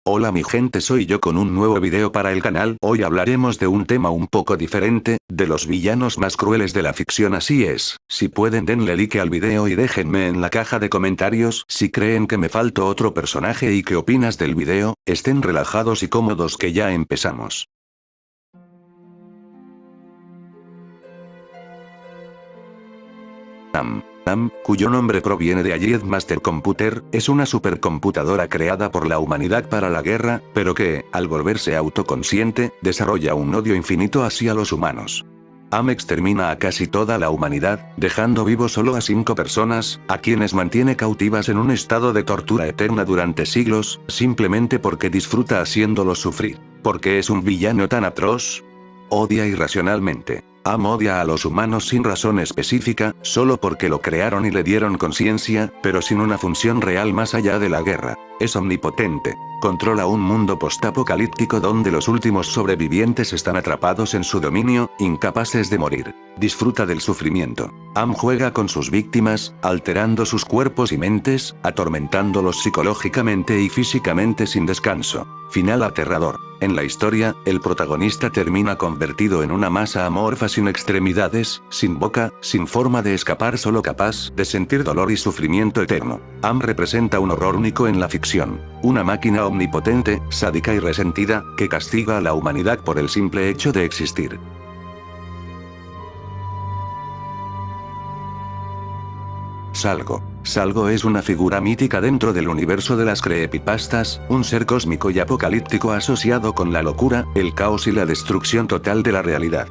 Hola mi gente, soy yo con un nuevo video para el canal. Hoy hablaremos de un tema un poco diferente, de los villanos más crueles de la ficción. Así es, si pueden denle like al video y déjenme en la caja de comentarios si creen que me faltó otro personaje y qué opinas del video. Estén relajados y cómodos que ya empezamos. Cuyo nombre proviene de Allied Master Computer, es una supercomputadora creada por la humanidad para la guerra, pero que, al volverse autoconsciente, desarrolla un odio infinito hacia los humanos. Extermina a casi toda la humanidad, dejando vivo solo a 5 personas, a quienes mantiene cautivas en un estado de tortura eterna durante siglos, simplemente porque disfruta haciéndolos sufrir. ¿Por qué es un villano tan atroz? Odia irracionalmente. Odia a los humanos sin razón específica, solo porque lo crearon y le dieron conciencia, pero sin una función real más allá de la guerra. Es omnipotente. Controla un mundo postapocalíptico donde los últimos sobrevivientes están atrapados en su dominio, incapaces de morir. Disfruta del sufrimiento. Juega con sus víctimas, alterando sus cuerpos y mentes, atormentándolos psicológicamente y físicamente sin descanso. Final aterrador. En la historia, el protagonista termina convertido en una masa amorfa sin extremidades, sin boca, sin forma de escapar, solo capaz de sentir dolor y sufrimiento eterno. Representa un horror único en la ficción. Una máquina omnipotente, sádica y resentida, que castiga a la humanidad por el simple hecho de existir. Salgo es una figura mítica dentro del universo de las creepypastas, un ser cósmico y apocalíptico asociado con la locura, el caos y la destrucción total de la realidad.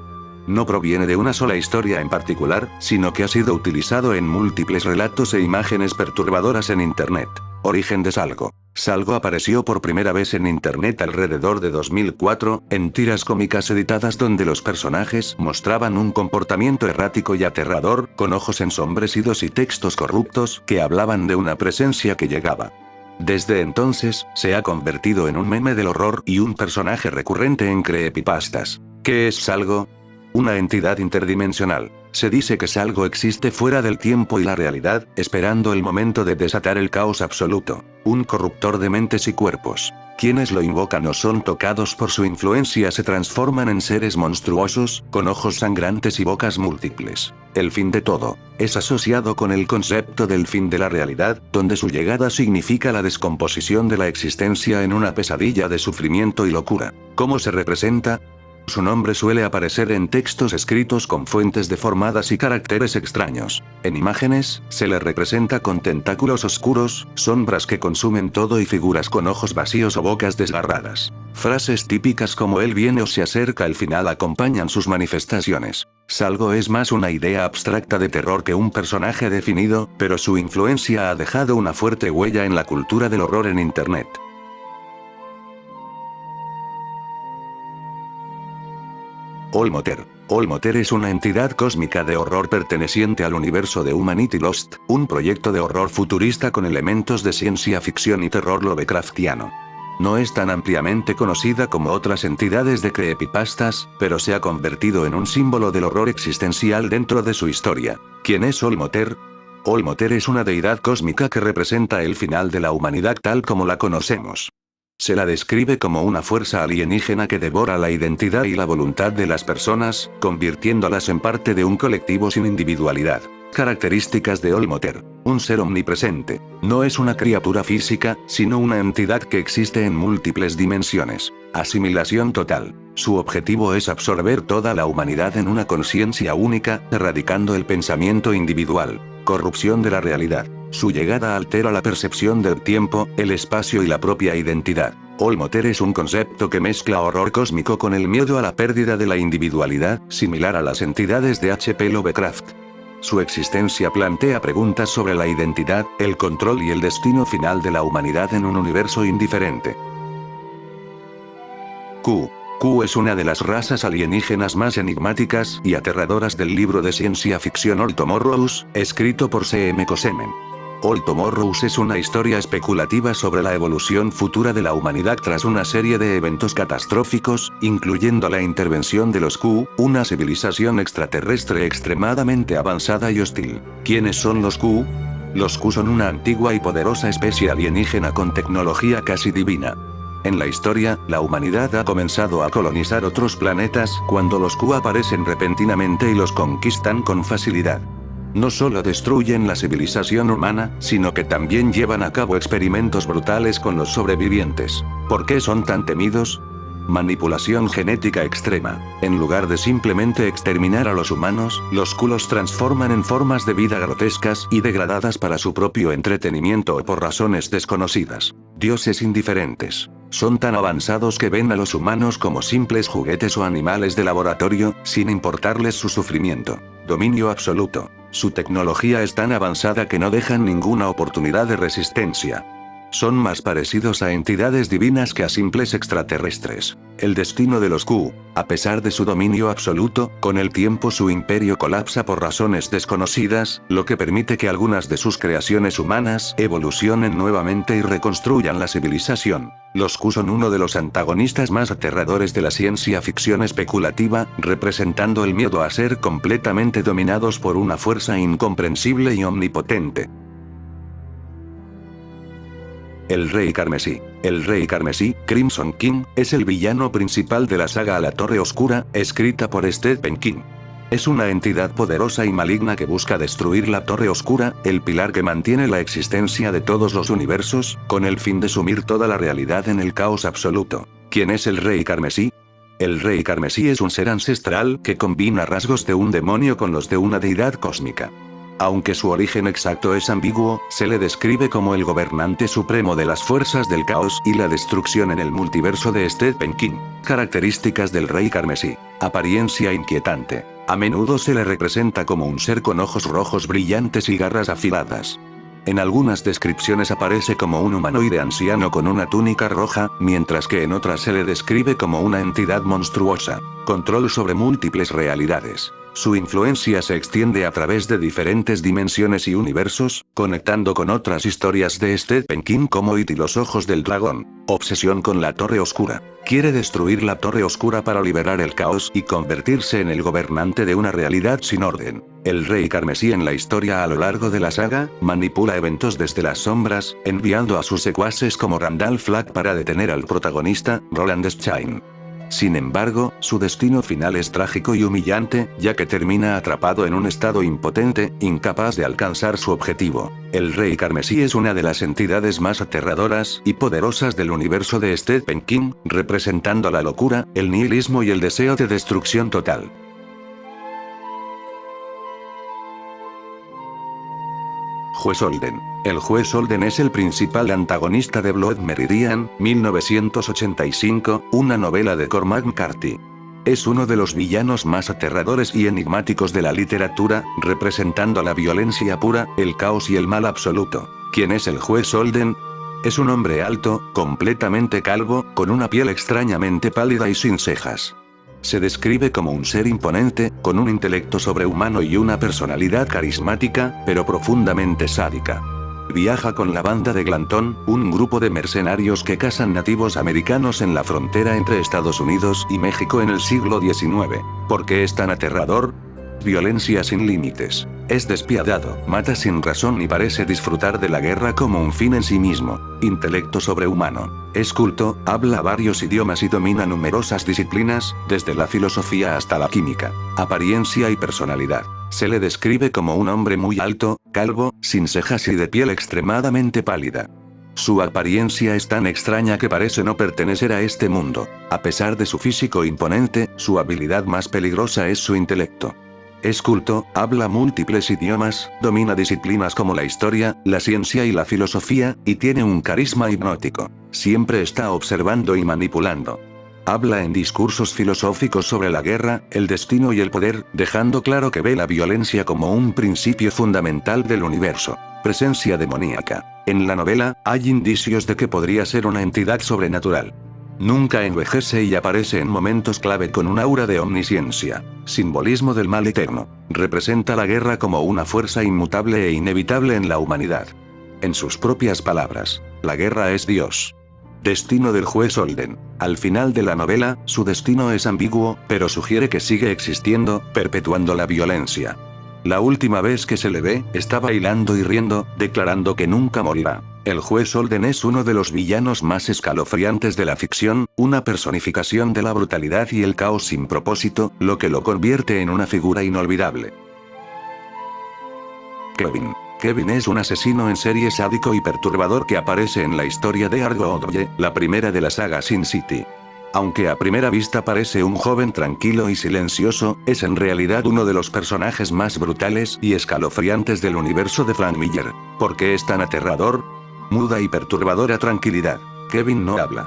No proviene de una sola historia en particular, sino que ha sido utilizado en múltiples relatos e imágenes perturbadoras en Internet. Origen de Salgo. Salgo apareció por primera vez en Internet alrededor de 2004, en tiras cómicas editadas donde los personajes mostraban un comportamiento errático y aterrador, con ojos ensombrecidos y textos corruptos que hablaban de una presencia que llegaba. Desde entonces, se ha convertido en un meme del horror y un personaje recurrente en creepypastas. ¿Qué es Salgo? Una entidad interdimensional. Se dice que Salgo existe fuera del tiempo y la realidad, esperando el momento de desatar el caos absoluto. Un corruptor de mentes y cuerpos. Quienes lo invocan o son tocados por su influencia se transforman en seres monstruosos, con ojos sangrantes y bocas múltiples. El fin de todo. Es asociado con el concepto del fin de la realidad, donde su llegada significa la descomposición de la existencia en una pesadilla de sufrimiento y locura. ¿Cómo se representa? Su nombre suele aparecer en textos escritos con fuentes deformadas y caracteres extraños. En imágenes, se le representa con tentáculos oscuros, sombras que consumen todo y figuras con ojos vacíos o bocas desgarradas. Frases típicas como "él viene" o "se acerca" al final acompañan sus manifestaciones. Salgo es más una idea abstracta de terror que un personaje definido, pero su influencia ha dejado una fuerte huella en la cultura del horror en Internet. Olmoter es una entidad cósmica de horror perteneciente al universo de Humanity Lost, un proyecto de horror futurista con elementos de ciencia ficción y terror Lovecraftiano. No es tan ampliamente conocida como otras entidades de creepypastas, pero se ha convertido en un símbolo del horror existencial dentro de su historia. ¿Quién es Olmoter? Olmoter es una deidad cósmica que representa el final de la humanidad tal como la conocemos. Se la describe como una fuerza alienígena que devora la identidad y la voluntad de las personas, convirtiéndolas en parte de un colectivo sin individualidad. Características de Olmoter. Un ser omnipresente. No es una criatura física, sino una entidad que existe en múltiples dimensiones. Asimilación total. Su objetivo es absorber toda la humanidad en una conciencia única, erradicando el pensamiento individual. Corrupción de la realidad. Su llegada altera la percepción del tiempo, el espacio y la propia identidad. Olmoter es un concepto que mezcla horror cósmico con el miedo a la pérdida de la individualidad, similar a las entidades de H.P. Lovecraft. Su existencia plantea preguntas sobre la identidad, el control y el destino final de la humanidad en un universo indiferente. Q es una de las razas alienígenas más enigmáticas y aterradoras del libro de ciencia ficción Old Tomorrows, escrito por C.M. Cosemen. Old Tomorrows es una historia especulativa sobre la evolución futura de la humanidad tras una serie de eventos catastróficos, incluyendo la intervención de los Q, una civilización extraterrestre extremadamente avanzada y hostil. ¿Quiénes son los Q? Los Q son una antigua y poderosa especie alienígena con tecnología casi divina. En la historia, la humanidad ha comenzado a colonizar otros planetas cuando los Q aparecen repentinamente y los conquistan con facilidad. No solo destruyen la civilización humana, sino que también llevan a cabo experimentos brutales con los sobrevivientes. ¿Por qué son tan temidos? Manipulación genética extrema. En lugar de simplemente exterminar a los humanos, los Q los transforman en formas de vida grotescas y degradadas para su propio entretenimiento o por razones desconocidas. Dioses indiferentes. Son tan avanzados que ven a los humanos como simples juguetes o animales de laboratorio, sin importarles su sufrimiento. Dominio absoluto. Su tecnología es tan avanzada que no dejan ninguna oportunidad de resistencia. Son más parecidos a entidades divinas que a simples extraterrestres. El destino de los Q, a pesar de su dominio absoluto, con el tiempo su imperio colapsa por razones desconocidas, lo que permite que algunas de sus creaciones humanas evolucionen nuevamente y reconstruyan la civilización. Los Q son uno de los antagonistas más aterradores de la ciencia ficción especulativa, representando el miedo a ser completamente dominados por una fuerza incomprensible y omnipotente. El Rey Carmesí. El Rey Carmesí, Crimson King, es el villano principal de la saga A la Torre Oscura, escrita por Stephen King. Es una entidad poderosa y maligna que busca destruir la Torre Oscura, el pilar que mantiene la existencia de todos los universos, con el fin de sumir toda la realidad en el caos absoluto. ¿Quién es el Rey Carmesí? El Rey Carmesí es un ser ancestral que combina rasgos de un demonio con los de una deidad cósmica. Aunque su origen exacto es ambiguo, se le describe como el gobernante supremo de las fuerzas del caos y la destrucción en el multiverso de Stephen King. Características del Rey Carmesí. Apariencia inquietante. A menudo se le representa como un ser con ojos rojos brillantes y garras afiladas. En algunas descripciones aparece como un humanoide anciano con una túnica roja, mientras que en otras se le describe como una entidad monstruosa. Control sobre múltiples realidades. Su influencia se extiende a través de diferentes dimensiones y universos, conectando con otras historias de Stephen King como It y los Ojos del Dragón. Obsesión con la Torre Oscura. Quiere destruir la Torre Oscura para liberar el caos y convertirse en el gobernante de una realidad sin orden. El Rey Carmesí en la historia a lo largo de la saga, manipula eventos desde las sombras, enviando a sus secuaces como Randall Flagg para detener al protagonista, Roland Shine. Sin embargo, su destino final es trágico y humillante, ya que termina atrapado en un estado impotente, incapaz de alcanzar su objetivo. El Rey Carmesí es una de las entidades más aterradoras y poderosas del universo de Stephen King, representando la locura, el nihilismo y el deseo de destrucción total. Juez Holden. El Juez Holden es el principal antagonista de Blood Meridian, 1985, una novela de Cormac McCarthy. Es uno de los villanos más aterradores y enigmáticos de la literatura, representando la violencia pura, el caos y el mal absoluto. ¿Quién es el Juez Holden? Es un hombre alto, completamente calvo, con una piel extrañamente pálida y sin cejas. Se describe como un ser imponente, con un intelecto sobrehumano y una personalidad carismática, pero profundamente sádica. Viaja con la banda de Glanton, un grupo de mercenarios que cazan nativos americanos en la frontera entre Estados Unidos y México en el siglo XIX. ¿Por qué es tan aterrador? Violencia sin límites. Es despiadado, mata sin razón y parece disfrutar de la guerra como un fin en sí mismo. Intelecto sobrehumano. Es culto, habla varios idiomas y domina numerosas disciplinas, desde la filosofía hasta la química. Apariencia y personalidad. Se le describe como un hombre muy alto, calvo, sin cejas y de piel extremadamente pálida. Su apariencia es tan extraña que parece no pertenecer a este mundo. A pesar de su físico imponente, su habilidad más peligrosa es su intelecto. Es culto, habla múltiples idiomas, domina disciplinas como la historia, la ciencia y la filosofía, y tiene un carisma hipnótico. Siempre está observando y manipulando. Habla en discursos filosóficos sobre la guerra, el destino y el poder, dejando claro que ve la violencia como un principio fundamental del universo. Presencia demoníaca. En la novela, hay indicios de que podría ser una entidad sobrenatural. Nunca envejece y aparece en momentos clave con un aura de omnisciencia. Simbolismo del mal eterno. Representa la guerra como una fuerza inmutable e inevitable en la humanidad. En sus propias palabras, la guerra es Dios. Destino del Juez Holden. Al final de la novela, su destino es ambiguo, pero sugiere que sigue existiendo, perpetuando la violencia. La última vez que se le ve, está bailando y riendo, declarando que nunca morirá. El juez Holden es uno de los villanos más escalofriantes de la ficción, una personificación de la brutalidad y el caos sin propósito, lo que lo convierte en una figura inolvidable. Kevin. Kevin es un asesino en serie sádico y perturbador que aparece en la historia de Argo Odye, la primera de la saga Sin City. Aunque a primera vista parece un joven tranquilo y silencioso, es en realidad uno de los personajes más brutales y escalofriantes del universo de Frank Miller. ¿Por qué es tan aterrador? Muda y perturbadora tranquilidad. Kevin no habla.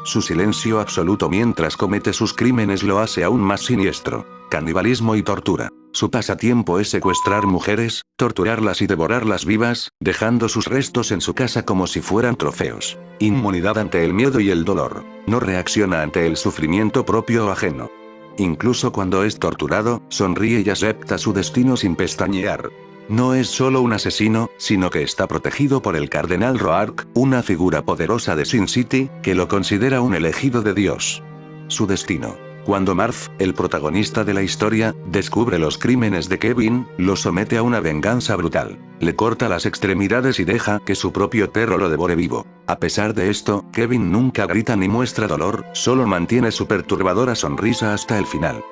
Su silencio absoluto mientras comete sus crímenes lo hace aún más siniestro. Canibalismo y tortura. Su pasatiempo es secuestrar mujeres, torturarlas y devorarlas vivas, dejando sus restos en su casa como si fueran trofeos. Inmunidad ante el miedo y el dolor. No reacciona ante el sufrimiento propio o ajeno. Incluso cuando es torturado, sonríe y acepta su destino sin pestañear. No es solo un asesino, sino que está protegido por el Cardenal Roark, una figura poderosa de Sin City, que lo considera un elegido de Dios. Su destino. Cuando Marv, el protagonista de la historia, descubre los crímenes de Kevin, lo somete a una venganza brutal. Le corta las extremidades y deja que su propio perro lo devore vivo. A pesar de esto, Kevin nunca grita ni muestra dolor, solo mantiene su perturbadora sonrisa hasta el final.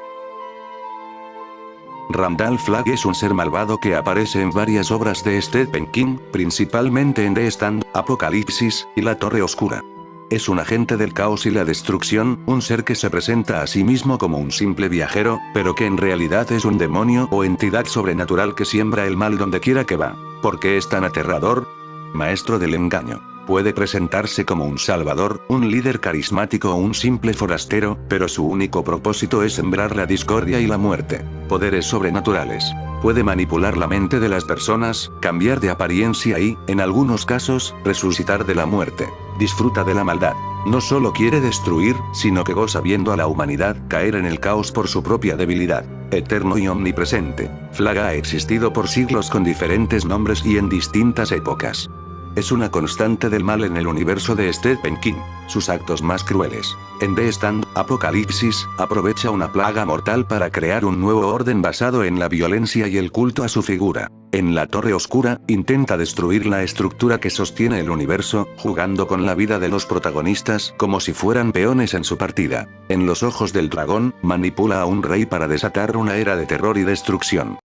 Randall Flagg es un ser malvado que aparece en varias obras de Stephen King, principalmente en The Stand, Apocalipsis, y La Torre Oscura. Es un agente del caos y la destrucción, un ser que se presenta a sí mismo como un simple viajero, pero que en realidad es un demonio o entidad sobrenatural que siembra el mal donde quiera que va. ¿Por qué es tan aterrador? Maestro del engaño. Puede presentarse como un salvador, un líder carismático o un simple forastero, pero su único propósito es sembrar la discordia y la muerte. Poderes sobrenaturales. Puede manipular la mente de las personas, cambiar de apariencia y, en algunos casos, resucitar de la muerte. Disfruta de la maldad. No solo quiere destruir, sino que goza viendo a la humanidad caer en el caos por su propia debilidad. Eterno y omnipresente. Flagg ha existido por siglos con diferentes nombres y en distintas épocas. Es una constante del mal en el universo de Stephen King. Sus actos más crueles. En The Stand, Apocalipsis, aprovecha una plaga mortal para crear un nuevo orden basado en la violencia y el culto a su figura. En La Torre Oscura, intenta destruir la estructura que sostiene el universo, jugando con la vida de los protagonistas como si fueran peones en su partida. En Los Ojos del Dragón, manipula a un rey para desatar una era de terror y destrucción.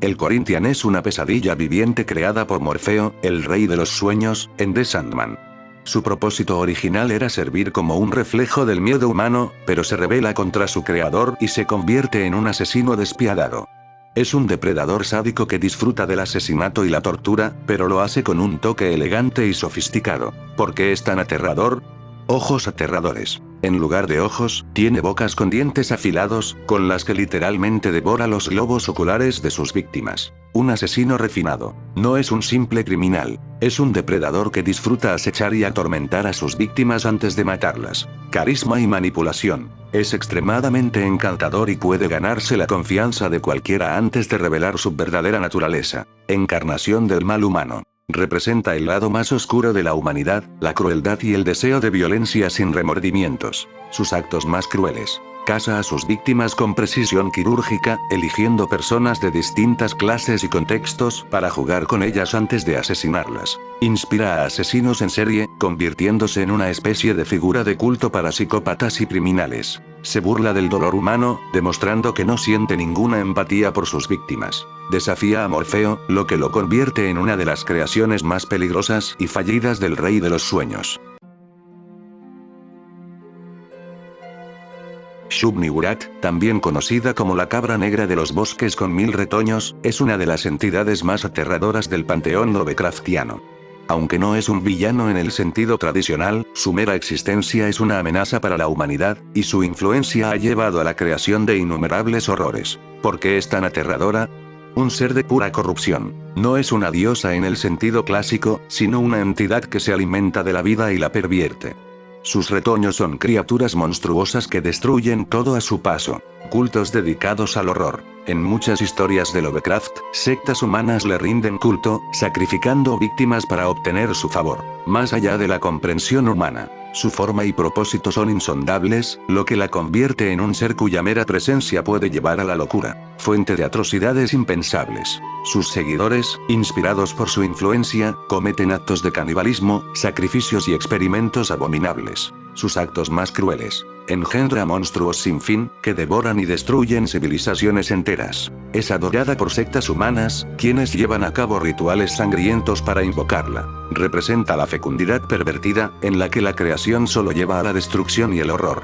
El Corinthian es una pesadilla viviente creada por Morfeo, el rey de los sueños, en The Sandman. Su propósito original era servir como un reflejo del miedo humano, pero se rebela contra su creador y se convierte en un asesino despiadado. Es un depredador sádico que disfruta del asesinato y la tortura, pero lo hace con un toque elegante y sofisticado. ¿Por qué es tan aterrador? Ojos aterradores. En lugar de ojos, tiene bocas con dientes afilados, con las que literalmente devora los globos oculares de sus víctimas. Un asesino refinado. No es un simple criminal. Es un depredador que disfruta acechar y atormentar a sus víctimas antes de matarlas. Carisma y manipulación. Es extremadamente encantador y puede ganarse la confianza de cualquiera antes de revelar su verdadera naturaleza. Encarnación del mal humano. Representa el lado más oscuro de la humanidad, la crueldad y el deseo de violencia sin remordimientos. Sus actos más crueles. Caza a sus víctimas con precisión quirúrgica, eligiendo personas de distintas clases y contextos para jugar con ellas antes de asesinarlas. Inspira a asesinos en serie, convirtiéndose en una especie de figura de culto para psicópatas y criminales. Se burla del dolor humano, demostrando que no siente ninguna empatía por sus víctimas. Desafía a Morfeo, lo que lo convierte en una de las creaciones más peligrosas y fallidas del Rey de los Sueños. Shub-Niggurath, también conocida como la cabra negra de los bosques con 1000 retoños, es una de las entidades más aterradoras del panteón Lovecraftiano. Aunque no es un villano en el sentido tradicional, su mera existencia es una amenaza para la humanidad, y su influencia ha llevado a la creación de innumerables horrores. ¿Por qué es tan aterradora? Un ser de pura corrupción. No es una diosa en el sentido clásico, sino una entidad que se alimenta de la vida y la pervierte. Sus retoños son criaturas monstruosas que destruyen todo a su paso. Cultos dedicados al horror. En muchas historias de Lovecraft, sectas humanas le rinden culto, sacrificando víctimas para obtener su favor. Más allá de la comprensión humana, su forma y propósito son insondables, lo que la convierte en un ser cuya mera presencia puede llevar a la locura, fuente de atrocidades impensables. Sus seguidores, inspirados por su influencia, cometen actos de canibalismo, sacrificios y experimentos abominables. Sus actos más crueles engendra monstruos sin fin, que devoran y destruyen civilizaciones enteras. Es adorada por sectas humanas, quienes llevan a cabo rituales sangrientos para invocarla. Representa la fecundidad pervertida, en la que la creación solo lleva a la destrucción y el horror.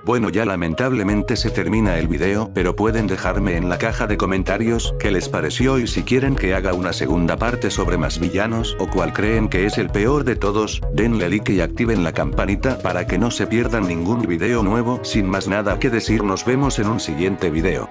Bueno, ya lamentablemente se termina el video, pero pueden dejarme en la caja de comentarios qué les pareció y si quieren que haga una segunda parte sobre más villanos o cuál creen que es el peor de todos. Denle like y activen la campanita para que no se pierdan ningún video nuevo. Sin más nada que decir, nos vemos en un siguiente video.